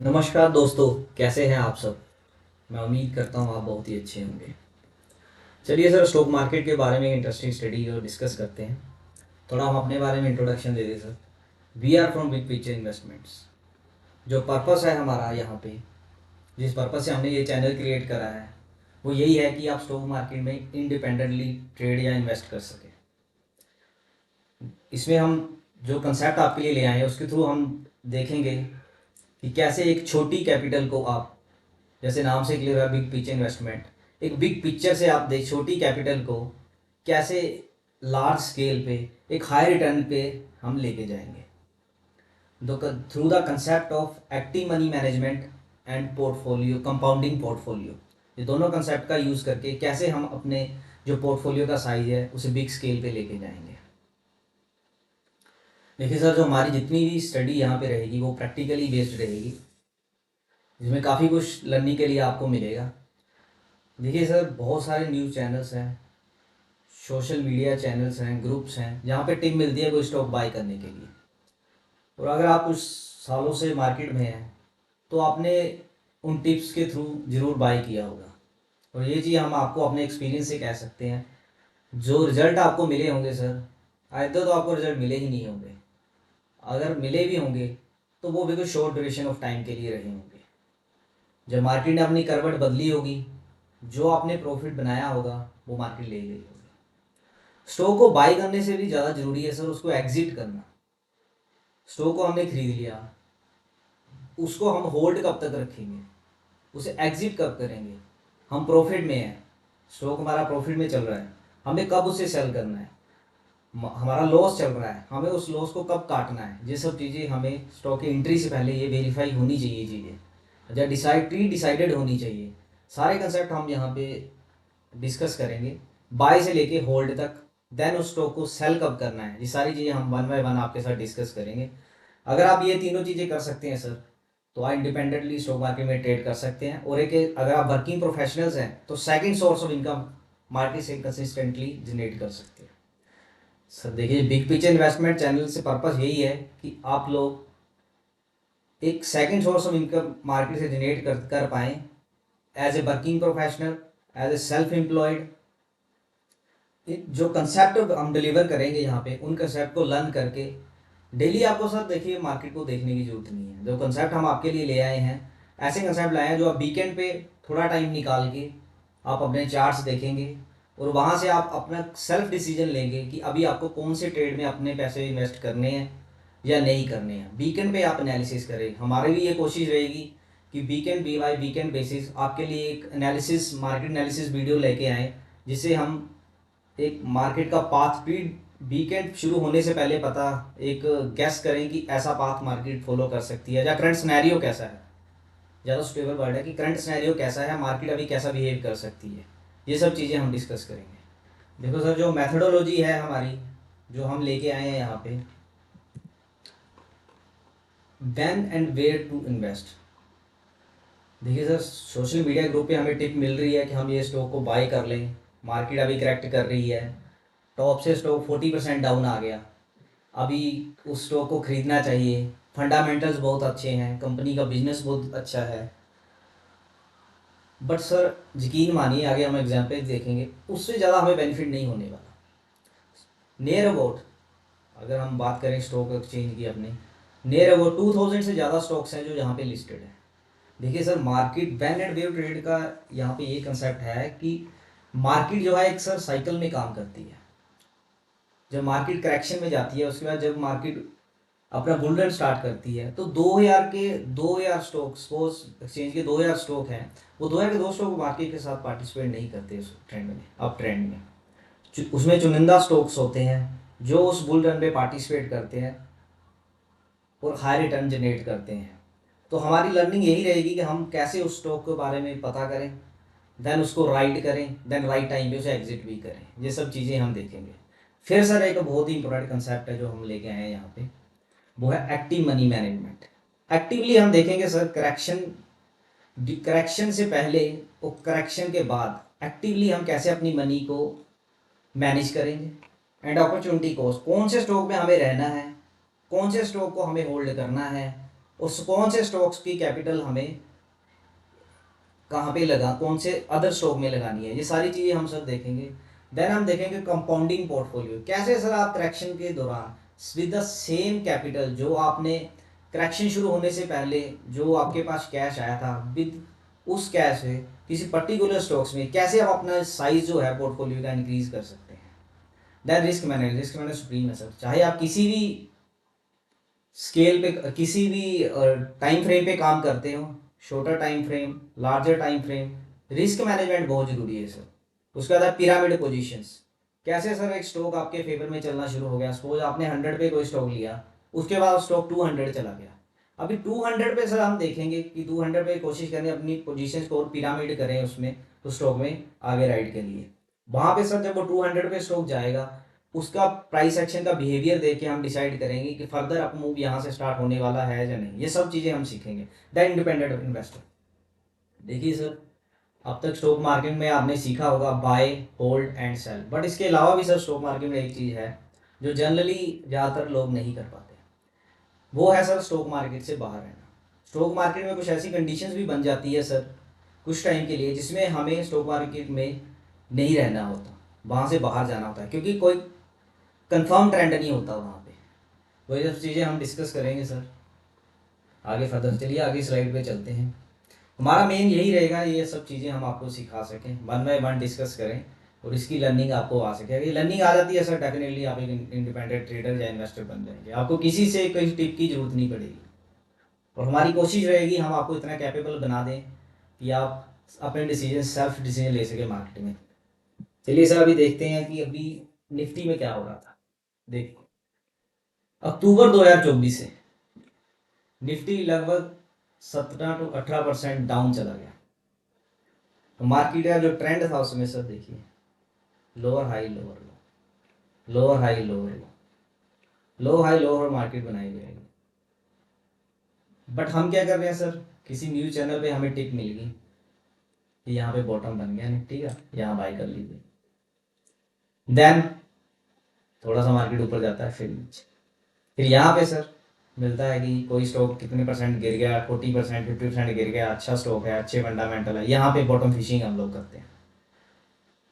नमस्कार दोस्तों, कैसे हैं आप सब। मैं उम्मीद करता हूँ आप बहुत ही अच्छे होंगे। चलिए सर, स्टॉक मार्केट के बारे में इंटरेस्टिंग स्टडी और डिस्कस करते हैं। थोड़ा हम अपने बारे में इंट्रोडक्शन दे दें sir. We are from Big Picture Investments. जो पर्पस है हमारा यहाँ पे, जिस पर्पस से हमने ये चैनल क्रिएट करा है, वो यही है कि आप स्टॉक मार्केट में इंडिपेंडेंटली ट्रेड या इन्वेस्ट कर सकें। इसमें हम जो कंसेप्ट आपके लिए ले आए हैं उसके थ्रू हम देखेंगे कि कैसे एक छोटी कैपिटल को आप, जैसे नाम से क्लियर है बिग पिक्चर इन्वेस्टमेंट, एक बिग पिक्चर से आप देख छोटी कैपिटल को कैसे लार्ज स्केल पे एक हाई रिटर्न पे हम लेके जाएंगे through the concept of active money management and portfolio compounding portfolio. ये दोनों कंसेप्ट का यूज़ करके कैसे हम अपने जो पोर्टफोलियो का साइज है उसे बिग स्केल पे लेके जाएंगे। देखिए सर, जो हमारी जितनी भी स्टडी यहाँ पे रहेगी वो प्रैक्टिकली बेस्ड रहेगी, जिसमें काफ़ी कुछ लर्निंग के लिए आपको मिलेगा। देखिए सर, बहुत सारे न्यूज़ चैनल्स हैं, सोशल मीडिया चैनल्स हैं, ग्रुप्स हैं जहाँ पे टिप मिलती है कोई स्टॉक बाय करने के लिए। और अगर आप कुछ सालों से मार्केट में हैं तो आपने उन टिप्स के थ्रू ज़रूर बाय किया होगा। और ये चीज़ हम आपको अपने एक्सपीरियंस से कह सकते हैं, जो रिज़ल्ट आपको मिले होंगे सर, आइदर तो आपको रिज़ल्ट मिले ही नहीं होंगे, अगर मिले भी होंगे तो वो बिल्कुल शॉर्ट ड्यूरेशन ऑफ टाइम के लिए रहे होंगे। जब मार्केट ने अपनी करवट बदली होगी, जो आपने प्रॉफिट बनाया होगा वो मार्केट ले गई होगी। स्टॉक को बाई करने से भी ज़्यादा ज़रूरी है सर उसको एग्जिट करना। स्टॉक को हमने खरीद लिया, उसको हम होल्ड कब तक रखेंगे, उसे एग्जिट कब करेंगे। हम प्रॉफिट में हैं, स्टॉक हमारा प्रॉफिट में चल रहा है, हमें कब उसे सेल करना है। हमारा लॉस चल रहा है, हमें उस लॉस को कब काटना है। ये सब चीज़ें हमें स्टॉक की एंट्री से पहले ये वेरीफाई होनी चाहिए चीज़ें, या डिसाइडेड होनी चाहिए। सारे कंसेप्ट हम यहाँ पे डिस्कस करेंगे, बाय से लेके होल्ड तक। देन उस स्टॉक को सेल कब करना है, ये सारी चीज़ें हम वन बाय वन आपके साथ डिस्कस करेंगे। अगर आप ये तीनों चीज़ें कर सकते हैं सर, तो आप इंडिपेंडेंटली स्टॉक मार्केट में ट्रेड कर सकते हैं। और एक अगर आप वर्किंग प्रोफेशनल्स हैं तो second source of income market से कंसिस्टेंटली जनरेट कर सकते हैं। सर देखिए, बिग पिक्चर इन्वेस्टमेंट चैनल से पर्पस यही है कि आप लोग एक second source of income market से जनरेट कर पाएँ, as a working professional, as a self employed. जो कंसेप्ट हम डिलीवर करेंगे यहाँ पे, उन कंसेप्ट को लर्न करके डेली आपको सर देखिए मार्केट को देखने की जरूरत नहीं है। जो कंसेप्ट हम आपके लिए ले आए हैं, ऐसे कंसेप्ट लाए हैं जो आप वीकेंड पे थोड़ा टाइम निकाल के आप अपने चार्ट्स देखेंगे और वहाँ से आप अपना सेल्फ डिसीजन लेंगे कि अभी आपको कौन से ट्रेड में अपने पैसे इन्वेस्ट करने हैं या नहीं करने हैं। वीकेंड पे आप एनालिसिस करें। हमारी भी ये कोशिश रहेगी कि वीकेंड बाय वीकेंड बेसिस आपके लिए एक एनालिसिस, मार्केट एनालिसिस वीडियो लेके आएँ, जिससे हम एक मार्केट का पाथ भी वीकेंड शुरू होने से पहले पता एक गैस करें कि ऐसा पाथ मार्केट फॉलो कर सकती है, या करंट सिनेरियो कैसा है। ज़्यादा सुटेबल वर्ड है कि करंट सिनेरियो कैसा है, मार्केट अभी कैसा बिहेव कर सकती है। ये सब चीज़ें हम डिस्कस करेंगे। देखो सर, जो मेथडोलॉजी है हमारी, जो हम लेके आए हैं यहाँ पे, when and where to invest. देखिए सर, सोशल मीडिया ग्रुप पे हमें टिप मिल रही है कि हम ये स्टॉक को बाय कर लें, मार्केट अभी करेक्ट कर रही है, टॉप से स्टॉक 40% डाउन आ गया, अभी उस स्टॉक को खरीदना चाहिए, फंडामेंटल्स बहुत अच्छे हैं, कंपनी का बिजनेस बहुत अच्छा है। बट सर यकीन मानिए, आगे हम एग्जाम्पल देखेंगे, उससे ज़्यादा हमें बेनिफिट नहीं होने वाला। नियर अबाउट, अगर हम बात करें स्टॉक एक्सचेंज की अपने, नियर अबाउट 2000 से ज़्यादा स्टॉक्स हैं जो यहाँ पे लिस्टेड है। देखिए sir, market van and wave trade का यहाँ पे ये कंसेप्ट है कि मार्केट जो है एक सर साइकिल में काम करती है। जब मार्केट करेक्शन में जाती है, उसके बाद जब मार्केट अपना बुल रन स्टार्ट करती है, तो 2000 स्टॉक, सपोज एक्सचेंज के 2000 स्टॉक हैं, वो 2000 के दो स्टॉक मार्केट के साथ पार्टिसिपेट नहीं करते उस ट्रेंड में, अप ट्रेंड में। उसमें चुनिंदा स्टॉक्स होते हैं जो उस बुल रन में पार्टिसिपेट करते हैं और हाई रिटर्न जनरेट करते हैं। तो हमारी लर्निंग यही रहेगी कि हम कैसे उस स्टॉक के बारे में पता करें, देन उसको राइड करें, देन राइट टाइम पे उसे एग्जिट भी करें। ये सब चीज़ें हम देखेंगे। फिर सर एक बहुत ही इंपॉर्टेंट कंसेप्ट है जो हम लेके आए हैं यहाँ पे, वो है एक्टिव मनी मैनेजमेंट। एक्टिवली हम देखेंगे सर करेक्शन से पहले और करेक्शन के बाद एक्टिवली हम कैसे अपनी मनी को मैनेज करेंगे। एंड अपॉर्चुनिटी कॉस्ट, कौन से स्टॉक में हमें रहना है, कौन से स्टॉक को हमें होल्ड करना है, उस कौन से स्टॉक्स की कैपिटल हमें कहाँ पे लगा, कौन से अदर स्टॉक में लगानी है, ये सारी चीज़ें हम सब देखेंगे। देन हम देखेंगे कंपाउंडिंग पोर्टफोलियो, कैसे सर आप करेक्शन के दौरान विद द सेम कैपिटल जो आपने करेक्शन शुरू होने से पहले जो आपके पास कैश आया था, विद उस कैश से किसी पर्टिकुलर स्टॉक्स में कैसे आप अपना साइज जो है पोर्टफोलियो का इंक्रीज कर सकते हैं। देन रिस्क मैनेज सुप्रीम है सर। चाहे आप किसी भी स्केल पे, किसी भी टाइम फ्रेम पे काम करते हो, shorter time frame, larger time frame, risk management बहुत ज़रूरी है सर। उसके बाद पिरामिड पोजीशंस, कैसे सर एक स्टॉक आपके फेवर में चलना शुरू हो गया, सपोज आपने 100 पे कोई स्टॉक लिया, उसके बाद स्टॉक 200 चला गया। अभी 200 पे सर हम देखेंगे कि 200 पे कोशिश करें अपनी पोजीशंस को और पिरामिड करें उसमें, तो स्टॉक में आगे राइड के लिए। वहाँ पे सर जब वो 200 पे स्टॉक जाएगा, उसका प्राइस एक्शन का बिहेवियर देख के हम डिसाइड करेंगे कि फर्दर अप मूव यहाँ से स्टार्ट होने वाला है या नहीं। ये सब चीज़ें हम सीखेंगे। द इंडिपेंडेंट इन्वेस्टर, देखिए सर अब तक स्टॉक मार्केट में आपने सीखा होगा buy, hold and sell, but इसके अलावा भी सर स्टॉक मार्केट में एक चीज़ है जो जनरली ज़्यादातर लोग नहीं कर पाते, वो है सर स्टॉक मार्केट से बाहर रहना। स्टॉक मार्केट में कुछ ऐसी कंडीशंस भी बन जाती है सर कुछ टाइम के लिए, जिसमें हमें स्टॉक मार्केट में नहीं रहना होता, वहाँ से बाहर जाना होता है, क्योंकि कोई कंफर्म ट्रेंड नहीं होता वहाँ पे। वही सब चीज़ें हम डिस्कस करेंगे सर आगे फर्दर। चलिए आगे स्लाइड पे चलते हैं। हमारा मेन यही रहेगा, ये सब चीज़ें हम आपको सिखा सकें, वन बाय वन डिस्कस करें और इसकी लर्निंग आपको आ सके। अगर लर्निंग आ जाती है सर, डेफिनेटली आप एक इंडिपेंडेंट ट्रेडर या इन्वेस्टर बन जाएंगे, आपको किसी से कोई टिप की जरूरत नहीं पड़ेगी। और हमारी कोशिश रहेगी हम आपको इतना कैपेबल बना दें कि आप अपने डिसीजन, सेल्फ डिसीजन ले सके मार्केट में। चलिए सर अभी देखते हैं कि अभी निफ्टी में क्या हो रहा था। देखो अक्टूबर 2024 से निफ्टी लगभग 17 to 18% डाउन चला गया। तो मार्केट का जो ट्रेंड था उसमें सर देखिए lower high lower low, lower high lower low, low high lower market बनाई जाएगी। बट हम क्या कर रहे हैं सर, किसी न्यूज़ चैनल पे हमें टिप मिल गई कि यहाँ पे बॉटम बन गया निफ्टी का, यहाँ बाय कर लीजिए। देन थोड़ा सा मार्केट ऊपर जाता है, फिर नीचे, फिर यहाँ पे सर मिलता है कि कोई स्टॉक कितने परसेंट गिर गया, 40% 50% गिर गया, अच्छा स्टॉक है, अच्छे फंडामेंटल है, यहाँ पे बॉटम फिशिंग हम लोग करते हैं।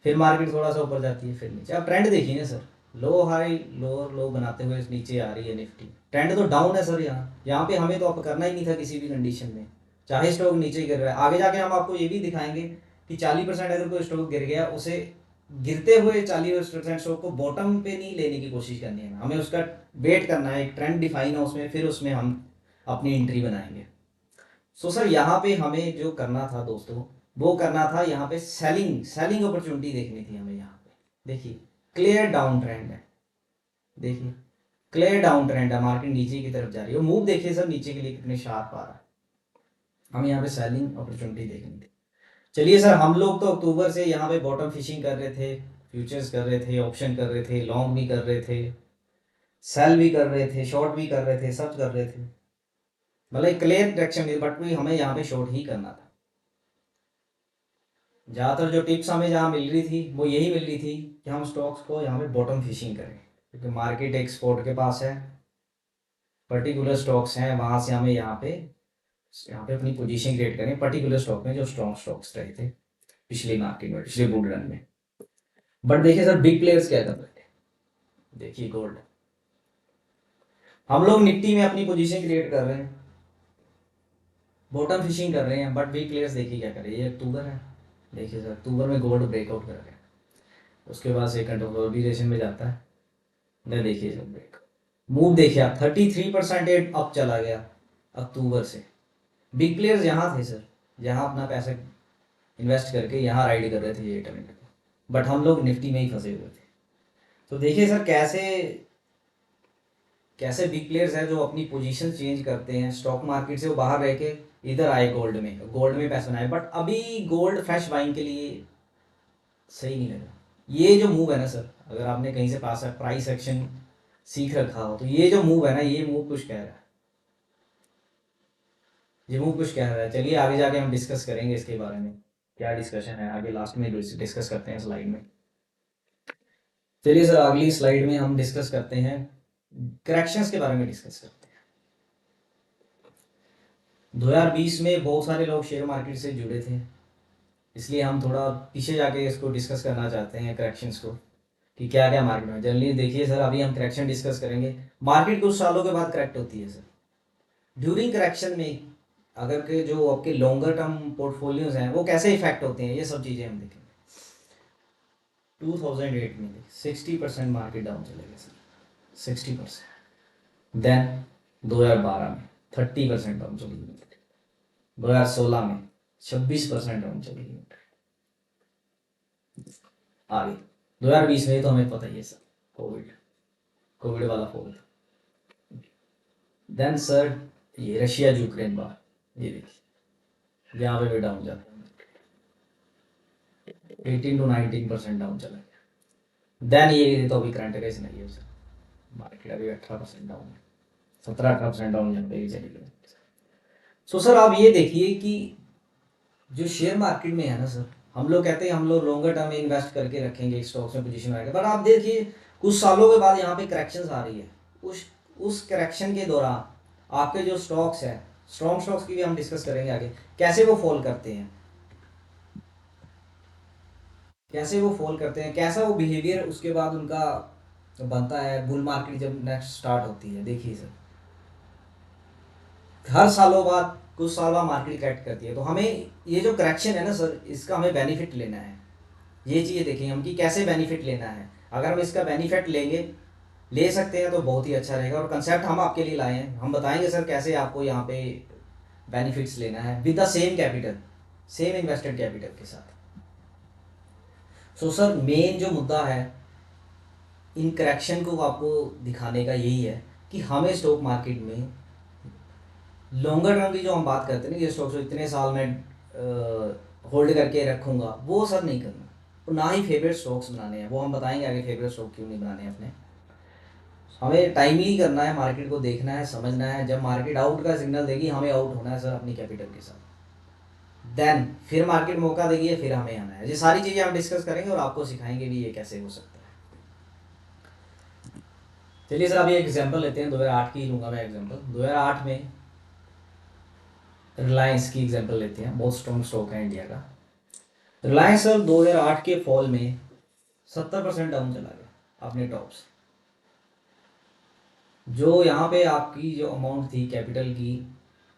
फिर मार्केट थोड़ा सा ऊपर जाती है, फिर नीचे। अब ट्रेंड देखिए ना सर, लो हाई लोअर लो बनाते हुए नीचे आ रही है निफ्टी। ट्रेंड तो डाउन है सर, यहाँ पे हमें तो अब करना ही नहीं था किसी भी कंडीशन में, चाहे स्टॉक नीचे गिर रहा है। आगे जाके हम आपको ये भी दिखाएंगे कि 40% अगर कोई स्टॉक गिर गया, उसे गिरते हुए 40% स्टॉक को बॉटम पे नहीं लेने की कोशिश करनी है, हमें उसका वेट करना है, एक ट्रेंड डिफाइन है उसमें, फिर उसमें हम अपनी एंट्री बनाएंगे। सो सर यहाँ पे हमें जो करना था दोस्तों, वो करना था यहाँ पे सेलिंग, सेलिंग अपॉर्चुनिटी देखनी थी हमें यहाँ पे। देखिए क्लियर डाउन ट्रेंड है, देखिए क्लियर डाउन ट्रेंड है, मार्केट नीचे की तरफ जा रही है। मूव देखिए सर नीचे के लिए कितने शार्प आ रहा है, हमें यहाँ पे सेलिंग अपॉर्चुनिटी देखनी थी। चलिए सर हम लोग तो अक्टूबर से यहाँ पे बॉटम फिशिंग कर रहे थे, फ्यूचर्स कर रहे थे, ऑप्शन कर रहे थे, लॉन्ग भी कर रहे थे, सेल भी कर रहे थे, शॉर्ट भी कर रहे थे, सब कर रहे थे, मतलब क्लियर डायरेक्शन, बट भी हमें यहाँ पे शॉर्ट ही करना था। ज़्यादातर जो टिप्स हमें जहाँ मिल रही थी वो यही मिल रही थी कि हम स्टॉक्स को यहाँ पे बॉटम फिशिंग करें, क्योंकि मार्केट एक्सपोर्ट के पास है, पर्टिकुलर स्टॉक्स हैं, वहाँ से हमें यहाँ पे अपनी पोजीशन क्रिएट करें पर्टिकुलर स्टॉक में जो स्ट्रॉन्ग स्टॉक्स रहे थे पिछली मार्केट में, पिछले बुल रन में। बट देखिए सर बिग प्लेयर्स क्या कर रहे थे, देखिए गोल्ड, हम लोग निफ्टी में अपनी पोजीशन क्रिएट कर रहे हैं, बॉटम फिशिंग कर रहे हैं, बट बिग प्लेयर्स देखिए क्या कर रहे हैं। ये अक्टूबर है, देखिए सर अक्टूबर में गोल्ड ब्रेकआउट कर रहे हैं, उसके बाद सेकंड कंसोलिडेशन में जाता है, नहीं देखिए सर ब्रेक मूव देखिए आप 33% अप चला गया अक्टूबर से। बिग प्लेयर्स यहाँ थे सर, जहाँ अपना पैसा इन्वेस्ट करके यहाँ राइड कर रहे थे ये ट्रेंड को, बट हम लोग निफ्टी में ही फंसे हुए थे। तो देखिए सर कैसे कैसे बिग प्लेयर्स हैं जो अपनी पोजीशन चेंज करते हैं स्टॉक मार्केट से, वो बाहर रह के इधर आए गोल्ड में पैसा बनाए। बट अभी गोल्ड फ्रेश बाइंग के लिए सही नहीं लगा। ये जो मूव है ना सर, अगर आपने कहीं से पास प्राइस एक्शन सीख रखा हो, तो ये जो मूव है ना, ये मूव कुछ कह रहा है, ये मूव कुछ कह रहा है। चलिए आगे जाके हम डिस्कस करेंगे इसके बारे में, क्या डिस्कशन है आगे लास्ट में डिस्कस करते हैं स्लाइड में। चलिए सर अगली स्लाइड में हम डिस्कस करते हैं करेक्शंस के बारे में डिस्कस करते हैं। 2020 में बहुत सारे लोग शेयर मार्केट से जुड़े थे, इसलिए हम थोड़ा पीछे जाके इसको डिस्कस करना चाहते हैं करेक्शंस को, कि क्या क्या मार्केट में जनरली देखिए सर। अभी हम करेक्शन डिस्कस करेंगे। मार्केट कुछ सालों के बाद करेक्ट होती है सर। ड्यूरिंग करेक्शन में अगर के जो आपके लॉन्गर टर्म पोर्टफोलियोज हैं वो कैसे इफेक्ट होते हैं, ये सब चीज़ें हम देखेंगे। 2008 में 60% मार्केट डाउन चले गए सर, 60%। देन 2012 में 30% डाउन चली गई। 2016 में 26% डाउन चली गई। आगे 2020 में तो हमें पता ही है सर, कोविड वाला फोन। देन सर ये रशिया यूक्रेन बार, ये देखिए यहाँ पे भी डाउन जाता है, 18 to 19% डाउन चला गया। देन ये तो अभी करंट का सिनेरियो सर, मार्केट अभी 18% डाउन है, 17-18% डाउन यहाँ पे भी चली गई। सो सर आप ये देखिए कि जो शेयर मार्केट में है ना सर, हम लोग कहते हैं हम लोग लॉन्गर टर्म में इन्वेस्ट करके रखेंगे, स्टॉक्स में पोजीशन आएगा, पर आप देखिए कुछ सालों के बाद यहाँ पे करेक्शंस आ रही है। उस करेक्शन के दौरान आपके जो स्टॉक्स हैं, स्ट्रॉन्ग स्टॉक्स की भी हम डिस्कस करेंगे आगे, कैसे वो फॉल करते हैं, कैसा वो बिहेवियर उसके बाद उनका बनता है बुल मार्केट जब नेक्स्ट स्टार्ट होती है। देखिए सर हर सालों बाद कुछ साल बाद मार्केट करेक्ट करती है, तो हमें ये जो करेक्शन है ना सर, इसका हमें बेनिफिट लेना है। ये चीज़ें देखेंगे हम कि कैसे बेनिफिट लेना है। अगर हम इसका बेनिफिट ले सकते हैं तो बहुत ही अच्छा रहेगा। और कंसेप्ट हम आपके लिए लाए हैं, हम बताएंगे सर कैसे आपको यहाँ पे बेनिफिट्स लेना है with the same capital, same invested capital के साथ। सो सर मेन जो मुद्दा है इन करेक्शन को आपको दिखाने का यही है कि हमें स्टॉक मार्केट में लॉन्गर टर्म की जो हम बात करते हैं ना, ये स्टॉक्स इतने साल में होल्ड करके रखूँगा, वो सर नहीं करना। और ना ही फेवरेट स्टॉक्स बनाने हैं, वो हम बताएंगे आगे फेवरेट स्टॉक क्यों नहीं बनाने हैं अपने। हमें टाइमली करना है, मार्केट को देखना है, समझना है। जब मार्केट आउट का सिग्नल देगी हमें आउट होना है सर अपनी कैपिटल के साथ। देन फिर मार्केट मौका देगी, फिर हमें आना है। ये सारी चीज़ें हम डिस्कस करेंगे और आपको सिखाएंगे भी ये कैसे हो सकता है। चलिए सर अभी एक एग्जांपल लेते हैं, 2008 की लूँगा मैं एग्जांपल। 2008 में रिलायंस की एग्जांपल लेते हैं, बहुत स्ट्रॉन्ग स्टॉक है इंडिया का। रिलायंस सर 2008 के फॉल में 70% डाउन चला गया अपने टॉप से। जो यहाँ पे आपकी जो अमाउंट थी कैपिटल की,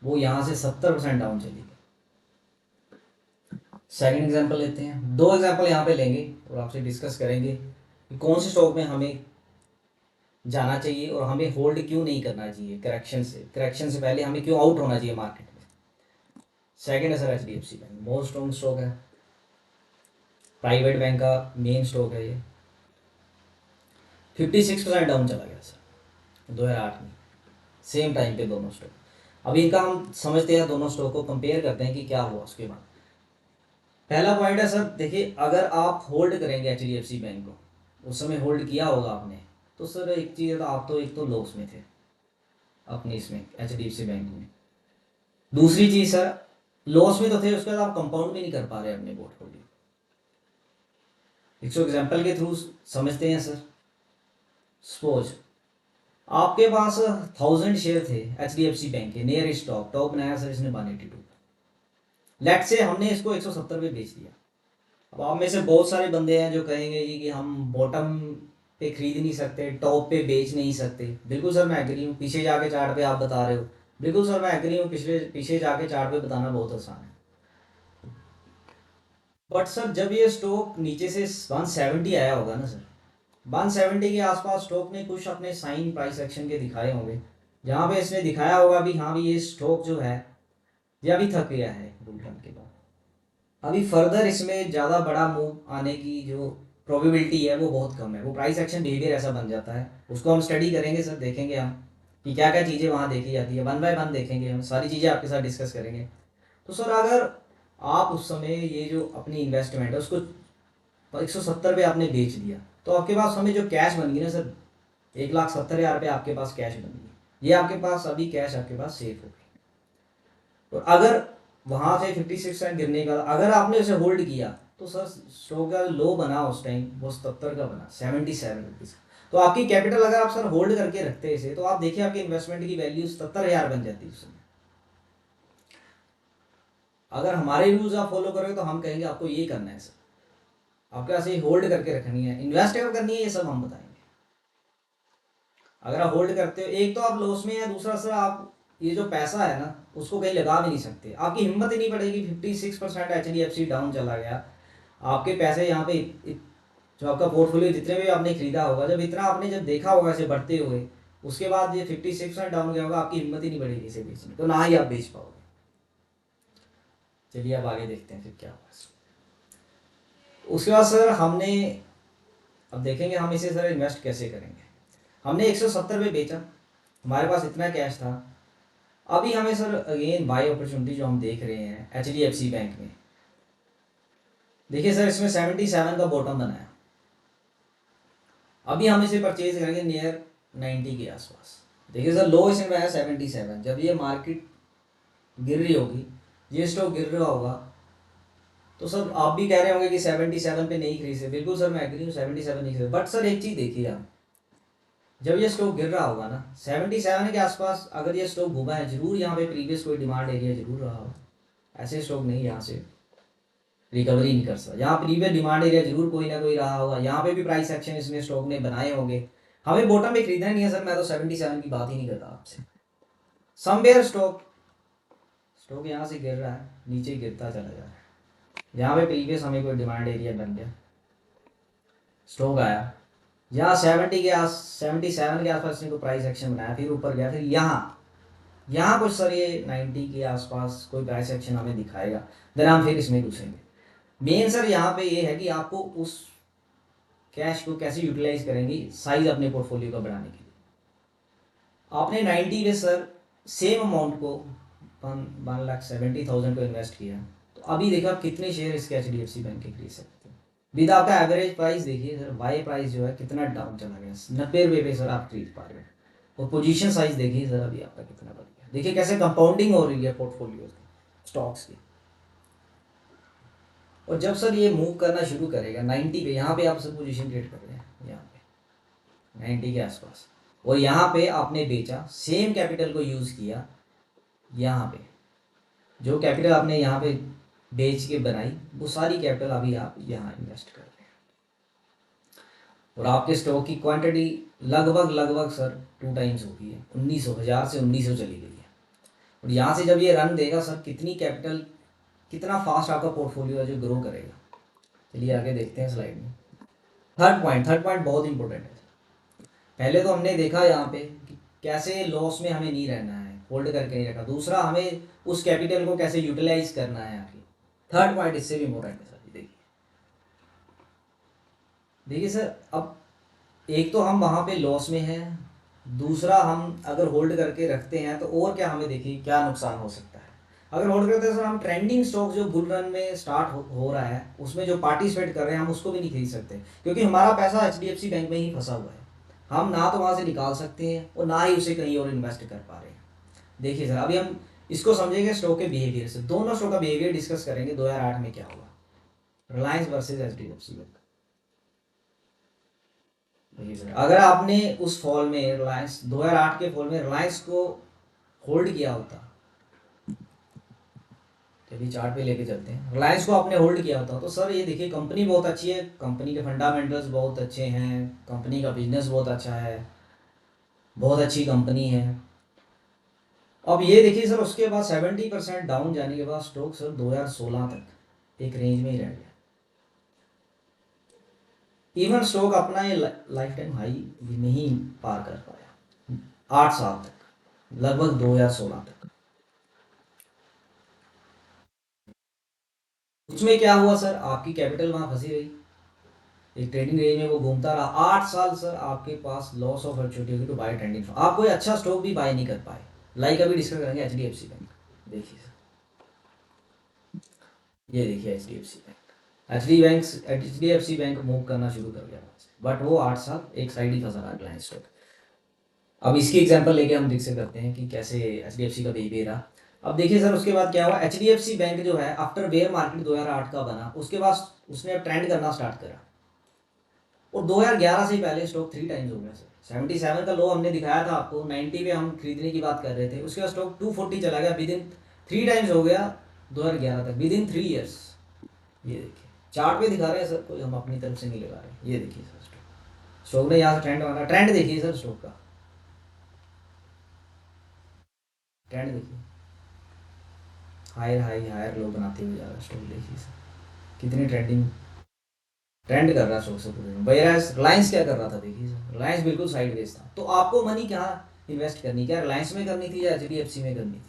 वो यहाँ से 70% डाउन चली गई। सेकंड एग्जांपल लेते हैं, दो एग्जांपल यहाँ पे लेंगे और आपसे डिस्कस करेंगे कि कौन से स्टॉक में हमें जाना चाहिए और हमें होल्ड क्यों नहीं करना चाहिए। करेक्शन से पहले हमें क्यों आउट होना चाहिए मार्केट में। सेकंड है सर HDFC बैंक, बहुत स्ट्रॉन्ग स्टॉक है, प्राइवेट बैंक का मेन स्टॉक है ये। 56% डाउन चला गया सर 2008 में, सेम टाइम पे दोनों स्टॉक। अभी इनका हम समझते हैं, दोनों स्टॉक को कंपेयर करते हैं कि क्या हुआ उसके बाद। पहला पॉइंट है सर, देखिए अगर आप होल्ड करेंगे HDFC बैंक को, उस समय होल्ड किया होगा आपने, तो सर एक चीज़ तो आप तो एक तो लॉस में थे अपने इसमें HDFC बैंक में। दूसरी चीज़ सर, लॉस में तो थे, उसके बाद आप कंपाउंड भी नहीं कर पा रहे अपने पोर्टफोलियो। एक एग्जाम्पल के थ्रू समझते हैं सर। सपोज आपके पास 1000 शेयर थे HDFC बैंक के, नियर स्टॉक टॉप बनाया सर इसने 182। लेट से हमने इसको 170 पे बेच दिया। अब आप में से बहुत सारे बंदे हैं जो कहेंगे जी कि हम बॉटम पे खरीद नहीं सकते, टॉप पे बेच नहीं सकते। बिल्कुल सर मैं एग्री हूँ, पीछे जाके चार्ट पे आप बता रहे हो, बिल्कुल सर मैं एग्री हूँ, पीछे जाके चार्ट पे बताना बहुत आसान है। बट सर जब ये स्टॉक नीचे से 170 आया होगा ना सर, 170 के आसपास स्टॉक ने कुछ अपने साइन प्राइस एक्शन के दिखाए होंगे, जहाँ पे इसने दिखाया होगा भी हाँ भी ये स्टॉक जो है ये अभी थक गया है बुल रन के बाद, अभी फर्दर इसमें ज़्यादा बड़ा मूव आने की जो प्रोबेबिलिटी है वो बहुत कम है। वो प्राइस एक्शन बिहेवियर ऐसा बन जाता है, उसको हम स्टडी करेंगे सर, देखेंगे हम कि क्या क्या चीज़ें वहाँ देखी जाती है, वन बाय वन देखेंगे, हम सारी चीज़ें आपके साथ डिस्कस करेंगे। तो सर अगर आप उस समय ये जो अपनी इन्वेस्टमेंट है उसको 170 पे आपने बेच दिया, तो आपके पास हमें जो कैश बन गई ना सर, 1,70,000 रुपये आपके पास कैश बन गई। ये आपके पास अभी कैश आपके पास सेफ हो गई। और अगर वहाँ से 56% गिरने का अगर आपने उसे होल्ड किया, तो सर स्टॉक का लो बना उस टाइम वो 77 का बना, 77 रुपीज़। तो आपकी कैपिटल अगर आप सर होल्ड करके रखते इसे, तो आप देखिए आपकी इन्वेस्टमेंट की वैल्यू 77,000 बन जाती है उस समय। अगर हमारे रूल्स आप फॉलो करोगे तो हम कहेंगे आपको ये करना है सर, आपके पास ये होल्ड करके रखनी है, इन्वेस्ट अगर करनी है, ये सब हम बताएंगे। अगर आप होल्ड करते हो, एक तो आप लॉस में है, दूसरा सर आप ये जो पैसा है ना उसको कहीं लगा भी नहीं सकते, आपकी हिम्मत ही नहीं पड़ेगी। 56% HDFC डाउन चला गया, आपके पैसे यहाँ पे जो आपका पोर्टफोलियो जितने भी आपने खरीदा होगा, जब इतना आपने जब देखा होगा इसे बढ़ते हुए, उसके बाद ये 56% डाउन गया होगा, आपकी हिम्मत ही नहीं बढ़ेगी इसे बेचने, तो ना ही आप बेच पाओगे। चलिए अब आगे देखते हैं फिर क्या हुआ। उसके बाद सर हमने, अब देखेंगे हम इसे सर इन्वेस्ट कैसे करेंगे। हमने 170 पे बेचा, हमारे पास इतना कैश था। अभी हमें सर अगेन बाय अपॉर्चुनिटी जो हम देख रहे हैं HDFC बैंक में, देखिए सर इसमें 77 का बॉटम बनाया, अभी हम इसे परचेज करेंगे नियर 90 के आसपास। देखिए सर लो इसमें आया 77, जब ये मार्केट गिर रही होगी, ये स्टॉक गिर रहा होगा, तो सर आप भी कह रहे होंगे कि 77 पे नहीं खरीदे, बिल्कुल सर मैं एग्री हूँ 77 नहीं खरीदे, बट सर एक चीज़ देखिए आप, जब ये स्टॉक गिर रहा होगा ना 77 के आसपास, अगर ये स्टॉक घूमा है, जरूर यहाँ पे प्रीवियस कोई डिमांड एरिया जरूर रहा हो, ऐसे स्टॉक नहीं यहाँ से रिकवरी नहीं कर सकता, यहाँ प्रीवियस डिमांड एरिया जरूर कोई ना कोई रहा होगा, यहाँ पे भी प्राइस एक्शन इसने स्टॉक ने बनाए होंगे। हमें बॉटम पे खरीदना नहीं है सर, मैं तो 77 की बात ही नहीं करता आपसे। समवेयर स्टॉक स्टॉक यहाँ से गिर रहा है, नीचे गिरता चला जा रहा है, यहाँ पे प्रीवियस हमें कोई डिमांड एरिया बन गया, स्टॉक आया यहाँ 77 के आसपास इसने कोई प्राइस एक्शन बनाया, फिर ऊपर गया, फिर यहाँ कुछ सर ये 90 के आसपास कोई प्राइस एक्शन हमें दिखाएगा, देन हम फिर इसमें घुसेंगे। मेन सर यहाँ पे ये है कि आपको उस कैश को कैसे यूटिलाइज करेंगे साइज अपने पोर्टफोलियो का बढ़ाने के लिए। आपने 90 में सर सेम अमाउंट को 1,70,000 को इन्वेस्ट किया, तो अभी देखो आप कितने शेयर इसके HDFC बैंक के खरीद सकते हैं विद आपका एवरेज प्राइस। देखिए सर वाई प्राइस जो है कितना डाउन चला गया, 90 रुपये पे सर आप खरीद पा रहे हो, और पोजीशन साइज देखिए सर अभी आपका कितना बढ़ गया, देखिए कैसे कंपाउंडिंग हो रही है पोर्टफोलियो स्टॉक्स की। और जब सर ये मूव करना शुरू करेगा 90 पे, यहाँ पे आप सब पोजीशन क्रिएट कर रहे हैं, यहाँ पे 90 के आसपास, और यहाँ पे आपने बेचा, सेम कैपिटल को यूज़ किया, यहाँ पे जो कैपिटल आपने यहाँ पे बेच के बनाई, वो सारी कैपिटल अभी आप यहाँ इन्वेस्ट कर रहे हैं, और आपके स्टॉक की क्वांटिटी लगभग सर 2 टाइम्स हो गई है, 1900 से 1900 चली गई है। और यहाँ से जब ये रन देगा सर, कितनी कैपिटल, कितना फास्ट आपका पोर्टफोलियो है जो ग्रो करेगा। चलिए आगे देखते हैं स्लाइड में। थर्ड पॉइंट बहुत इंपॉर्टेंट है। पहले तो हमने देखा यहाँ पे कि कैसे लॉस में हमें नहीं रहना है, होल्ड करके नहीं रखा। दूसरा, हमें उस कैपिटल को कैसे यूटिलाइज करना है आगे। थर्ड पॉइंट इससे भी इंपॉर्टेंट है सर। देखिए सर, अब एक तो हम वहाँ पे लॉस में हैं, दूसरा हम अगर होल्ड करके रखते हैं तो और क्या, हमें देखिए क्या नुकसान हो सकता है। अगर होल्ड करते हैं सर, हम ट्रेंडिंग स्टॉक जो बुल रन में स्टार्ट हो रहा है उसमें जो पार्टिसिपेट कर रहे हैं, हम उसको भी नहीं खरीद सकते, क्योंकि हमारा पैसा HDFC बैंक में ही फंसा हुआ है। हम ना तो वहाँ से निकाल सकते हैं और ना ही उसे कहीं और इन्वेस्ट कर पा रहे हैं। देखिए सर, अभी हम इसको समझेंगे स्टॉक के बिहेवियर से, दोनों स्टॉक का बिहेवियर डिस्कस करेंगे 2008 में क्या हुआ, रिलायंस वर्सेज HDFC बैंक। अगर आपने उस फॉल में रिलायंस 2008 के फॉल में रिलायंस को होल्ड किया होता, चलिए चार्ट पे लेके चलते हैं, रिलायंस को आपने होल्ड किया होता तो सर ये देखिए कंपनी बहुत अच्छी है, कंपनी के फंडामेंटल्स बहुत अच्छे हैं, कंपनी का बिजनेस बहुत अच्छा है, बहुत अच्छी कंपनी है। अब ये देखिए सर, उसके बाद 70% डाउन जाने के बाद स्टॉक सर 2016 तक एक रेंज में ही रह गया। इवन स्टॉक अपना ये लाइफ टाइम हाई नहीं पार कर पाया 8 साल तक, लगभग 2016 तक। उसमें क्या हुआ सर, आपकी कैपिटल वहां फंसी रही, एक ट्रेडिंग रेंज में वो घूमता रहा 8 साल सर, आपके पास लॉस ऑफ अपॉर्चुनिटी होगी टू बाय ट्रेंडिंग, आप कोई अच्छा स्टॉक भी बाय नहीं कर पाए। लाइक अभी डिस्कस करेंगे HDFC बैंक। देखिए सर, ये देखिए HDFC बैंक मूव करना शुरू कर गया, बट वो 8 साल एक साइड ही फंसा रहा रिलायंस स्टॉक। अब इसकी एग्जांपल लेके हम देख सकते हैं कि कैसे HDFC का बिहेवियर रहा। अब देखिए सर, उसके बाद क्या हुआ, HDFC बैंक जो है आफ्टर बेयर मार्केट 2008 का बना, उसके बाद उसने ट्रेंड करना स्टार्ट करा, और 2011 से पहले स्टॉक 3 टाइम्स हो गया सर। 77 का लो हमने दिखाया था आपको, 90 पे हम खरीदने की बात कर रहे थे, उसके बाद स्टॉक 240 चला गया, विद इन 3 टाइम्स हो गया, 2011 तक, विद इन 3 ईयर्स। ये देखिए चार्ट पे दिखा रहे हैं सर, कोई हम अपनी तरफ से नहीं लगा रहे। ये देखिए सर स्टॉक, स्टॉक ने यहाँ से ट्रेंड बना, ट्रेंड देखिए सर स्टॉक का, ट्रेंड देखिए, हायर हाई हायर लो बनाते हुए जा रहा है स्टॉक। देखिए सर कितनी ट्रेंडिंग, ट्रेंड कर रहा है स्टॉक से पूरे में। रिलायंस, रिलायंस क्या कर रहा था देखिए सर, रिलायंस बिल्कुल साइडवेज था। तो आपको मनी कहाँ इन्वेस्ट करनी, क्या रिलायंस में करनी थी या HDFC में करनी थी?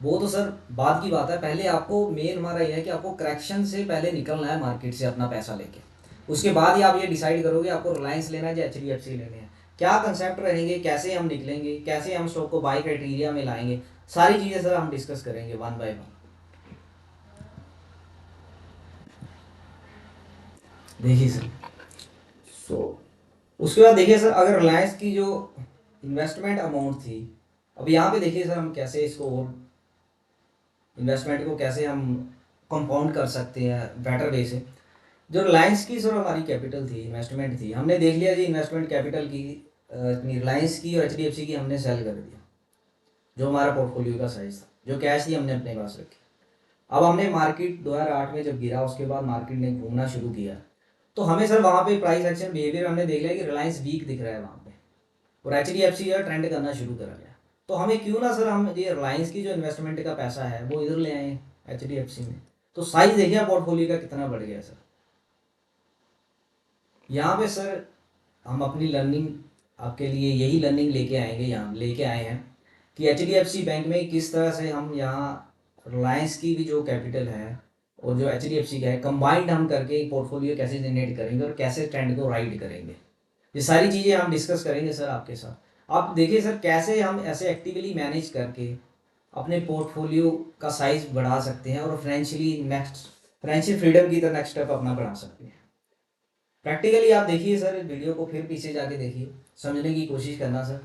वो तो सर बाद की बात है। पहले आपको मेन हमारा ये है कि आपको करेक्शन से पहले निकलना है मार्केट से अपना पैसा लेके, उसके बाद ही आप ये डिसाइड करोगे आपको रिलायंस लेना है या HDFC लेने हैं। क्या कंसेप्ट रहेंगे, कैसे हम निकलेंगे, कैसे हम स्टॉक को बाय क्राइटेरिया में लाएंगे, सारी चीज़ें सर हम डिस्कस करेंगे वन बाय वन। देखिए सर, सो उसके बाद देखिए सर, अगर रिलायंस की जो इन्वेस्टमेंट अमाउंट थी, अब यहाँ पे देखिए सर हम कैसे इसको इन्वेस्टमेंट को कैसे हम कंपाउंड कर सकते हैं बेटर वे से। जो रिलायंस की सर हमारी कैपिटल थी, इन्वेस्टमेंट थी, हमने देख लिया जी इन्वेस्टमेंट कैपिटल की रिलायंस की और HDFC की हमने सेल कर दिया, जो हमारा पोर्टफोलियो का साइज था, जो कैश थी हमने अपने पास रखी। अब हमने मार्केट 2008 में जब गिरा, उसके बाद मार्केट ने घूमना शुरू किया, तो हमें सर वहाँ पे प्राइस एक्शन बिहेवियर हमने देख लिया कि रिलायंस वीक दिख रहा है वहाँ पे, और HDFC का ट्रेंड करना शुरू करा गया। तो हमें क्यों ना सर हम ये रिलायंस की जो इन्वेस्टमेंट का पैसा है वो इधर ले आए HDFC में। तो साइज देखिए पोर्टफोलियो का कितना बढ़ गया सर। यहाँ पे सर हम अपनी लर्निंग, आपके लिए यही लर्निंग लेके आएंगे, यहाँ लेके आए हैं कि HDFC बैंक में किस तरह से हम यहाँ रिलायंस की भी जो कैपिटल है और जो HDFC का है कंबाइंड हम करके एक पोर्टफोलियो कैसे जनरेट करेंगे और कैसे ट्रेंड को राइड करेंगे। ये सारी चीज़ें हम डिस्कस करेंगे सर आपके साथ। आप देखिए सर कैसे हम ऐसे एक्टिवली मैनेज करके अपने पोर्टफोलियो का साइज बढ़ा सकते हैं और फाइनेंशियल फ्रीडम की तरह नेक्स्ट स्टेप अपना बढ़ा सकते हैं। प्रैक्टिकली आप देखिए सर, इस वीडियो को फिर पीछे जाके देखिए, समझने की कोशिश करना सर।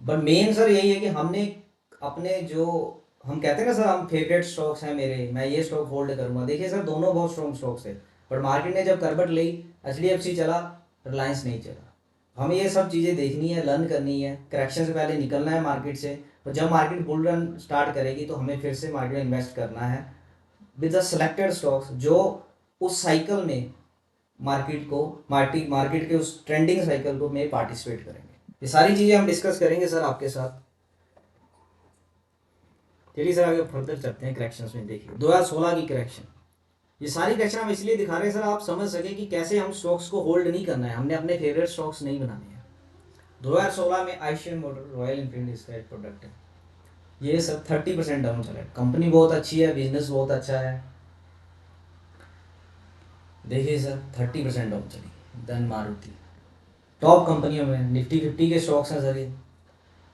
बट मेन सर यही है कि हमने अपने जो हम कहते हैं ना सर, हम फेवरेट स्टॉक्स हैं मेरे, मैं ये स्टॉक होल्ड करूंगा। देखिए सर दोनों बहुत स्ट्रॉन्ग स्टॉक्स थे, पर मार्केट ने जब करबट ली, HDFC चला, रिलायंस नहीं चला। हमें ये सब चीज़ें देखनी है, लर्न करनी है, करेक्शन से पहले निकलना है मार्केट से, और जब मार्केट बुल रन स्टार्ट करेगी तो हमें फिर से मार्केट में इन्वेस्ट करना है विद द सिलेक्टेड स्टॉक्स जो उस साइकिल में मार्केट के उस ट्रेंडिंग साइकिल को में पार्टिसिपेट करेंगे। ये सारी चीज़ें हम डिस्कस करेंगे सर आपके साथ। चलिए सर आगे फर्दर चलते हैं करेक्शंस में। देखिए 2016 की करेक्शन, ये सारी करेक्शन हम इसलिए दिखा रहे हैं सर आप समझ सके कि कैसे हम स्टॉक्स को होल्ड नहीं करना है, हमने अपने फेवरेट स्टॉक्स नहीं बनाने हैं। 2016 में आइशियन मोटर रॉयल इनफील्ड इसका एक प्रोडक्ट है, ये सब 30% डाउन चला है। कंपनी बहुत अच्छी है, बिजनेस बहुत अच्छा है, देखिए सर 30% डाउन चली। देन मारुति, टॉप कंपनियों में निफ्टी 50 के स्टॉक्स हैं सर ये।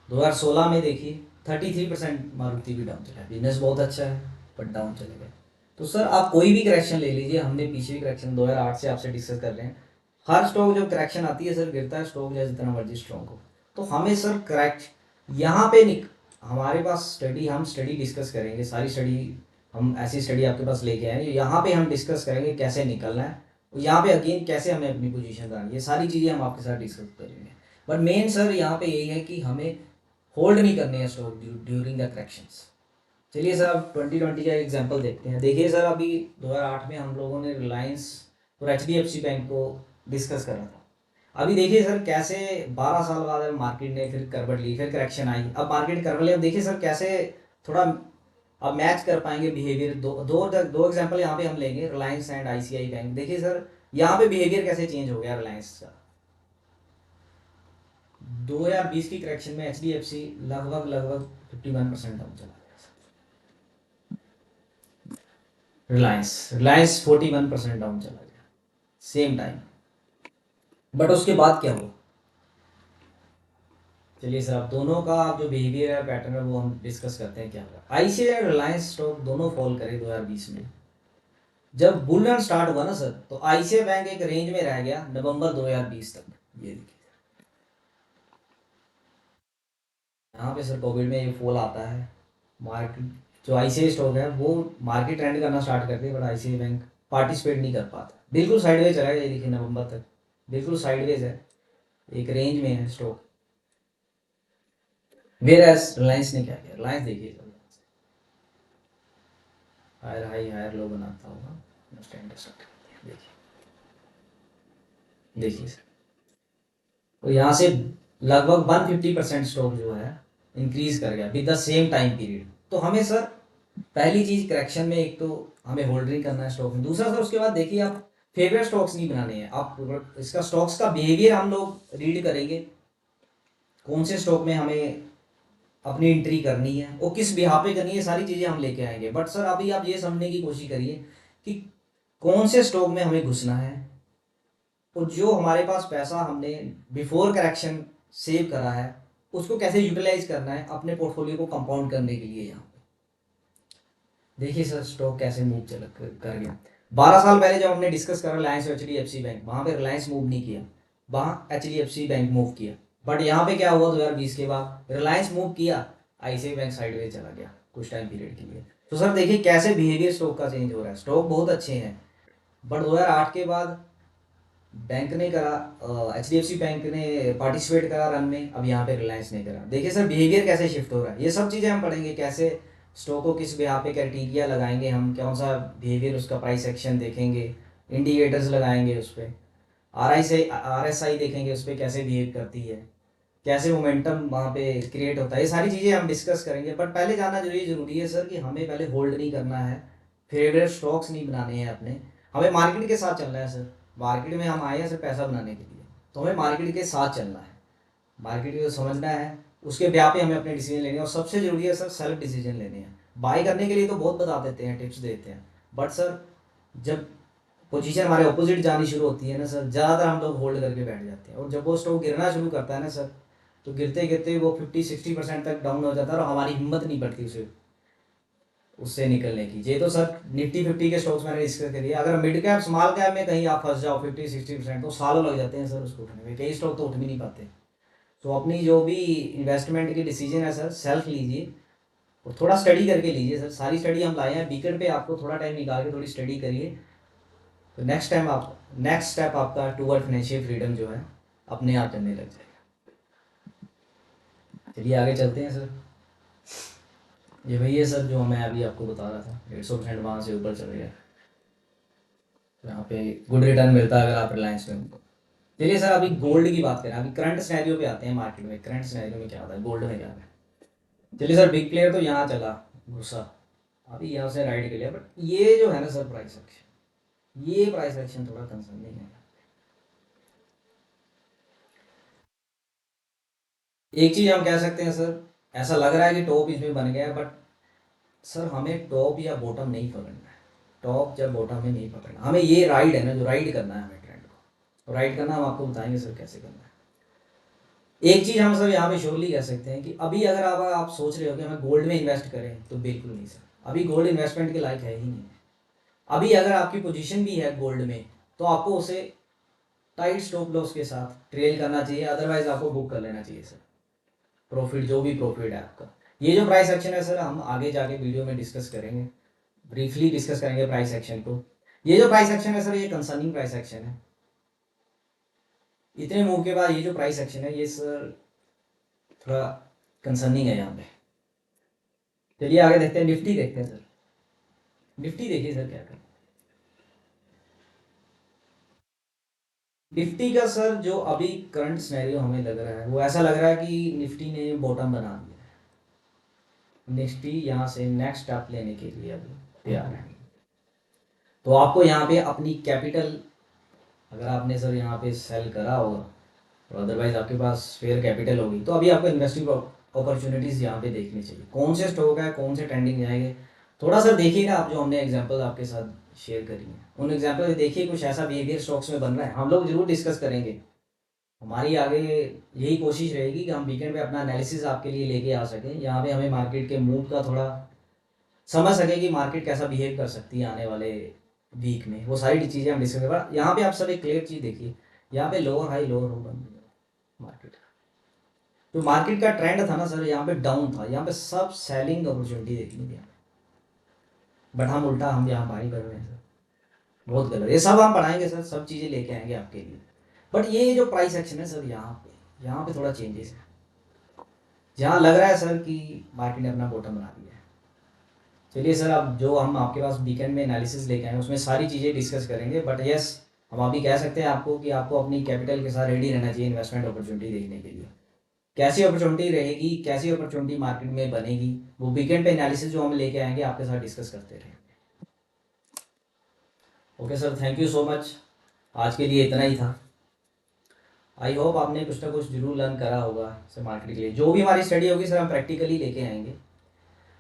2016 में देखिए 33% मारुति भी डाउन चला है, बिजनेस बहुत अच्छा है बट डाउन चले गए। तो सर आप कोई भी करेक्शन ले लीजिए, हमने पीछे भी करेक्शन 2008 से आपसे डिस्कस कर रहे हैं, हर स्टॉक जब करेक्शन आती है सर गिरता है स्टॉक, जैसे जितना मर्जी स्ट्रॉन्ग हो। तो हमें सर करेक्ट यहाँ पे हमारे पास स्टडी, हम स्टडी डिस्कस करेंगे, सारी स्टडी हम ऐसी स्टडी आपके पास लेके आएंगे, यहाँ पे हम डिस्कस करेंगे कैसे निकलना है, यहाँ पे अगेन कैसे हमें अपनी पोजीशन बनानी है, सारी चीज़ें हम आपके साथ डिस्कस करेंगे। बट मेन सर यहाँ पे यही है कि हमें होल्ड नहीं करने हैं स्टॉक ड्यूरिंग द करेक्शंस। चलिए सर अब 2020 का एग्जांपल देखते हैं। देखिए सर अभी 2008 में हम लोगों ने रिलायंस और HDFC बैंक को डिस्कस करा था। अभी देखिए सर कैसे 12 साल बाद मार्केट ने फिर करवट ली, फिर करेक्शन आई, अब मार्केट करवट ली। अब देखिए सर कैसे थोड़ा अब मैच कर पाएंगे बिहेवियर। दो एग्जांपल यहाँ पे हम लेंगे, रिलायंस एंड ICICI बैंक। देखिए सर यहाँ पे बिहेवियर कैसे चेंज हो गया रिलायंस का। 2020 की करेक्शन में HDFC लगभग 51% डाउन चला गया। रिलायंस 41% डाउन चला गया सेम टाइम। बट उसके बाद क्या हुआ, चलिए सर अब दोनों का जो बिहेवियर है, पैटर्न है, वो हम डिस्कस करते हैं क्या हुआ। ICICI और रिलायंस स्टॉक दोनों फॉल करे 2020 में। जब बुल रन स्टार्ट हुआ ना सर, तो ICICI बैंक एक रेंज में रह गया नवंबर 2020 तक। ये देखिए यहाँ पे सर कोविड में ये फॉल आता है, मार्केट जो ICICI स्टॉक है वो मार्केट ट्रेंड करना स्टार्ट करती है, बट ICICI बैंक पार्टिसिपेट नहीं कर पाता, बिल्कुल साइडवेज चला गया। ये देखिए नवंबर तक बिल्कुल साइडवेज है, एक रेंज में है स्टॉक। वेयर एज रिलायंस ने क्या किया, रिलायंस देखिए, हायर हाई हायर लो बनाता होगा। देखिए देखिए सर, तो यहाँ से लगभग 150% स्टॉक जो है इंक्रीज कर गया with the same time period. तो हमें सर पहली चीज करेक्शन में एक तो हमें होल्डिंग करना है स्टॉक में। दूसरा सर उसके बाद देखिए आप फेवरेट स्टॉक्स नहीं बनाने हैं, आप इसका स्टॉक्स का बिहेवियर हम लोग रीड करेंगे, कौन से स्टॉक में हमें अपनी एंट्री करनी है और किस बिहाफ पे करनी है, सारी चीज़ें हम लेके आएंगे। बट सर अभी आप ये समझने की कोशिश करिए कि कौन से स्टॉक में हमें घुसना है और जो हमारे पास पैसा हमने बिफोर करेक्शन सेव करा है उसको कैसे यूटिलाइज करना है अपने पोर्टफोलियो को कंपाउंड करने के लिए। यहाँ पे देखिए सर स्टॉक कैसे मूव चल कर गया। 12 साल पहले जब हमने डिस्कस करा रिलायंस और HDFC बैंक, वहाँ पे रिलायंस मूव नहीं किया, वहाँ HDFC बैंक मूव किया। बट यहाँ पे क्या हुआ 2020 के बाद रिलायंस मूव किया, ICICI बैंक साइडवेज चला गया कुछ टाइम पीरियड के लिए। तो सर देखिए कैसे बिहेवियर स्टॉक का चेंज हो रहा है। स्टॉक बहुत अच्छे हैं बट 2008 के बाद बैंक ने करा, HDFC बैंक ने पार्टिसिपेट करा रन में, अब यहाँ पे रिलायंस ने करा। देखिए सर बिहेवियर कैसे शिफ्ट हो रहा है, ये सब चीज़ें हम पढ़ेंगे, कैसे स्टॉक को किस यहाँ पे क्राइटेरिया लगाएंगे हम, कौन सा बिहेवियर उसका प्राइस एक्शन देखेंगे, इंडिकेटर्स लगाएंगे उस पर, RSI देखेंगे उस पर कैसे बिहेव करती है, कैसे मोमेंटम वहाँ पे क्रिएट होता है, ये सारी चीज़ें हम डिस्कस करेंगे। बट पहले जानना जरूरी है सर कि हमें पहले होल्ड नहीं करना है, फेवरेट स्टॉक्स नहीं बनाने हैं अपने, हमें मार्केट के साथ चलना है सर। मार्केट में हम आए हैं सिर्फ पैसा बनाने के लिए, तो हमें मार्केट के साथ चलना है, मार्केट को समझना है, उसके ब्याह पे हमें अपने डिसीजन लेने हैं। और सबसे जरूरी है सर सेल्फ डिसीजन लेने हैं। बाई करने के लिए तो बहुत बता देते हैं, टिप्स देते हैं, बट सर जब पोजीशन हमारे ऑपोजिट जानी शुरू होती है ना सर, ज़्यादातर हम लोग होल्ड करके बैठ जाते हैं। और जब वो स्टॉक गिरना शुरू करता है ना सर, तो गिरते गिरते वो 50-60% तक डाउन हो जाता है और हमारी हिम्मत नहीं बढ़ती उसे उससे निकलने की। ये तो सर निफ्टी 50 के स्टॉक्स मैंने डिस्कस करिए। अगर मिड कैप स्मॉल कैप में कहीं आप फंस जाओ 50-60%, तो सालों लग जाते हैं सर उसको उठने में, कई स्टॉक तो उठ भी नहीं पाते। तो अपनी जो भी इन्वेस्टमेंट की डिसीजन है सर सेल्फ लीजिए और थोड़ा स्टडी करके लीजिए सर। सारी स्टडी हम लाए हैं वीकेंड पे, आपको थोड़ा टाइम निकाल के थोड़ी स्टडी करिए, तो नेक्स्ट स्टेप आपका टूवर्ड फाइनेंशियल फ्रीडम जो है अपने आप चलने लग जाएगा। चलिए आगे चलते हैं सर। ये वही है सर जो मैं अभी आपको बता रहा था, 150% वहाँ से ऊपर चले गया, तो यहाँ पे गुड रिटर्न मिलता है अगर आप रिलायंस में हो। चलिए सर अभी गोल्ड की बात करें, अभी करंट सिनेरियो पे आते हैं। मार्केट में करंट सिनेरियो में क्या होता है, गोल्ड में क्या है। चलिए सर बिग प्लेयर तो यहाँ चला घुसा, अभी यहाँ से राइड के लिए, बट ये जो है ना सर प्राइस एक्शन, ये प्राइस एक्शन थोड़ा कंसर्निंग है। एक चीज़ हम कह सकते हैं सर, ऐसा लग रहा है कि टॉप इसमें बन गया है, बट सर हमें टॉप या बॉटम नहीं पकड़ना है। टॉप या बॉटम में नहीं पकड़ना हमें, ये राइड है ना जो राइड करना है हमें, ट्रेंड को राइड करना, हम आपको बताएंगे सर कैसे करना है। एक चीज़ हम सर यहाँ पे श्योरली कह सकते हैं कि अभी अगर आप सोच रहे हो कि हमें गोल्ड में इन्वेस्ट करें, तो बिल्कुल नहीं सर, अभी गोल्ड इन्वेस्टमेंट के लायक है ही नहीं। अभी अगर आपकी पोजीशन भी है गोल्ड में, तो आपको उसे टाइट स्टॉप लॉस के साथ ट्रेल करना चाहिए, अदरवाइज आपको बुक कर लेना चाहिए सर। प्रॉफिट जो भी प्रॉफिट है आपका, ये जो प्राइस एक्शन है सर हम आगे जाके वीडियो में डिस्कस करेंगे, ब्रीफली डिस्कस करेंगे प्राइस एक्शन को। ये जो प्राइस एक्शन है सर ये कंसर्निंग प्राइस एक्शन है। इतने मूव के बाद ये जो प्राइस एक्शन है ये सर थोड़ा कंसर्निंग है यहाँ पे। चलिए आगे देखते हैं, निफ्टी देखते हैं सर। निफ्टी देखिए सर क्या कर, निफ्टी का सर जो अभी करंट सिनेरियो हमें लग रहा है वो ऐसा लग रहा है कि निफ्टी ने बॉटम बना दिया है। निफ्टी यहाँ से नेक्स्ट स्टेप लेने के लिए अभी तैयार है। तो आपको यहाँ पे अपनी कैपिटल, अगर आपने सर यहाँ पे सेल करा होगा और अदरवाइज आपके पास फेयर कैपिटल होगी, तो अभी आपको इन्वेस्टिंग अपॉर्चुनिटीज़ यहाँ पे देखनी चाहिए। कौन से स्टॉक है, कौन से ट्रेंडिंग जाएंगे, थोड़ा सा देखिएगा आप। जो हमने एग्जांपल आपके साथ शेयर करी है उन एग्जांपल से देखिए कुछ ऐसा बिहेवियर स्टॉक्स में बन रहा है, हम लोग जरूर डिस्कस करेंगे। हमारी आगे यही कोशिश रहेगी कि हम वीकेंड पे अपना एनालिसिस आपके लिए लेके आ सकें, यहाँ पे हमें मार्केट के मूड का थोड़ा समझ सके कि मार्केट कैसा बिहेव कर सकती है आने वाले वीक में, वो सारी चीज़ें हम डिस्कस करें। यहाँ पे आप सब एक क्लियर चीज़ देखिए, यहाँ पे लोअर हाई लोअर लो बन गया मार्केट। जो मार्केट का ट्रेंड था ना सर यहाँ पे डाउन था, यहाँ पे सब सेलिंग अपॉर्चुनिटी देखनी थी, बट हम उल्टा हम यहाँ बाई कर रहे हैं सर, बहुत गलत। ये सब हम पढ़ाएंगे सर, सब चीज़ें लेके आएंगे आपके लिए। बट ये जो प्राइस एक्शन है सर यहाँ पे थोड़ा चेंजेस है, जहाँ लग रहा है सर कि मार्केट ने अपना बॉटम बना दिया है। चलिए सर, अब जो हम आपके पास वीकेंड में एनालिसिस लेके आए हैं उसमें सारी चीज़ें डिस्कस करेंगे, बट यस हम अभी कह सकते हैं आपको कि आपको अपनी कैपिटल के साथ रेडी रहना चाहिए इन्वेस्टमेंट अपॉर्चुनिटी देखने के लिए। कैसी अपॉर्चुनिटी रहेगी, कैसी अपॉर्चुनिटी मार्केट में बनेगी, वो वीकेंड पे एनालिसिस जो हम लेके आएंगे आपके साथ डिस्कस करते रहेंगे। Okay sir, thank you so much. आज के लिए इतना ही था। आई होप आपने कुछ ना कुछ जरूर लर्न करा होगा सर मार्केट के लिए। जो भी हमारी स्टडी होगी सर हम प्रैक्टिकली लेके आएंगे।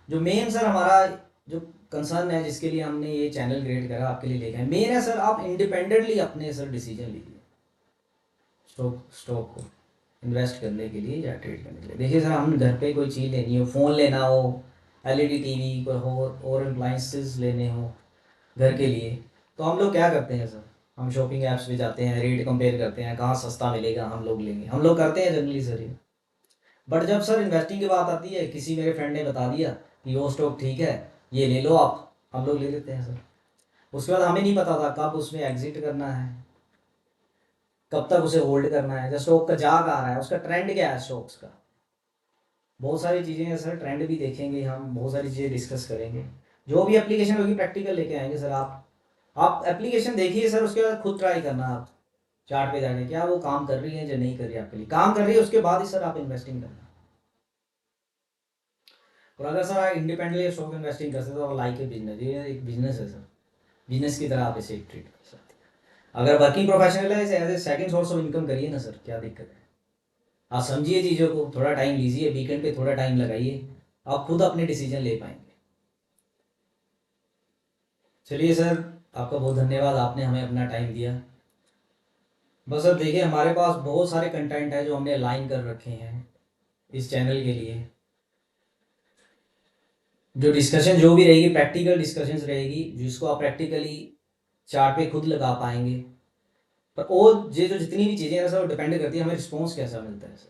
जो मेन सर हमारा जो कंसर्न है, जिसके लिए हमने ये चैनल क्रिएट करा आपके लिए लेके आए, मेन है सर आप इंडिपेंडेंटली अपने सर डिसीजन लीजिए स्टॉक स्टॉक को इन्वेस्ट करने के लिए या ट्रेड करने के लिए। देखिए सर, हम घर पे कोई चीज़ लेनी हो, फ़ोन लेना हो, एलईडी टीवी कोई हो और अप्लाइंसेस लेने हो घर के लिए, तो हम लोग क्या करते हैं सर, हम शॉपिंग ऐप्स पे जाते हैं, रेट कंपेयर करते हैं, कहाँ सस्ता मिलेगा हम लोग लेंगे, हम लोग करते हैं जनरली सर ये। बट जब सर इन्वेस्टिंग की बात आती है, किसी मेरे फ्रेंड ने बता दिया कि वो स्टॉक ठीक है, ये ले लो आप, हम लोग ले लेते हैं सर। उसके बाद हमें नहीं पता था कब उसमें एग्जिट करना है, कब तक उसे होल्ड करना है, जब स्टॉक का जाग आ रहा है, उसका ट्रेंड क्या है स्टॉक्स का, बहुत सारी चीज़ें हैं सर, ट्रेंड भी देखेंगे हम, बहुत सारी चीज़ें डिस्कस करेंगे। जो भी एप्लीकेशन होगी प्रैक्टिकल लेके आएंगे सर। आप एप्लीकेशन देखिए सर, उसके बाद खुद ट्राई करना आप चार्ट पे जाके, क्या वो काम कर रही है या नहीं कर रही है आपके लिए, काम कर रही है उसके बाद ही सर आप इन्वेस्टिंग करना। और अगर सर आप इंडिपेंडेंटली स्टॉक इन्वेस्टिंग कर सकते हो तो लाइक ए बिजनेस, ये एक बिजनेस है सर, बिजनेस की तरह आप इसे ट्रीट कर सकते हैं। अगर वर्किंग प्रोफेशनल है इसे as a second source of income करिए ना सर, क्या दिक्कत है। आप समझिए चीज़ों को, थोड़ा टाइम लीजिए, वीकेंड पे थोड़ा टाइम लगाइए, आप खुद अपने डिसीजन ले पाएंगे। चलिए सर, आपका बहुत धन्यवाद, आपने हमें अपना टाइम दिया। बस अब देखिए हमारे पास बहुत सारे कंटेंट है जो हमने अलाइन कर रखे हैं इस चैनल के लिए। जो डिस्कशन जो भी रहेगी प्रैक्टिकल डिस्कशंस रहेगी, जिसको आप प्रैक्टिकली चार्ट पे खुद लगा पाएंगे। पर वो ये जो जितनी भी चीज़ें हैं सर, वो डिपेंड करती है हमें रिस्पॉन्स कैसा मिलता है सर।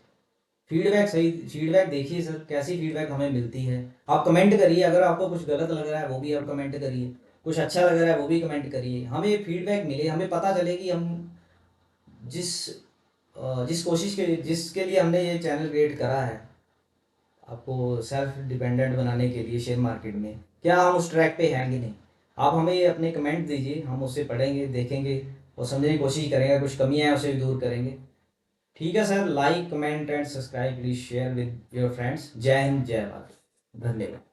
फीडबैक सही, फीडबैक देखिए सर कैसी फीडबैक हमें मिलती है। आप कमेंट करिए, अगर आपको कुछ गलत लग रहा है वो भी आप कमेंट करिए, कुछ अच्छा लग रहा है वो भी कमेंट करिए, हमें फीडबैक मिले, हमें पता चले कि हम जिस जिस कोशिश के जिसके लिए हमने ये चैनल क्रिएट करा है, आपको सेल्फ डिपेंडेंट बनाने के लिए शेयर मार्केट में, क्या हम उस ट्रैक पे हैं कि नहीं। आप हमें अपने कमेंट दीजिए, हम उससे पढ़ेंगे, देखेंगे और समझने की कोशिश करेंगे, कुछ कमियां हैं उसे भी दूर करेंगे। ठीक है sir, like comment and subscribe please share with your friends. जय हिंद, जय भारत, धन्यवाद।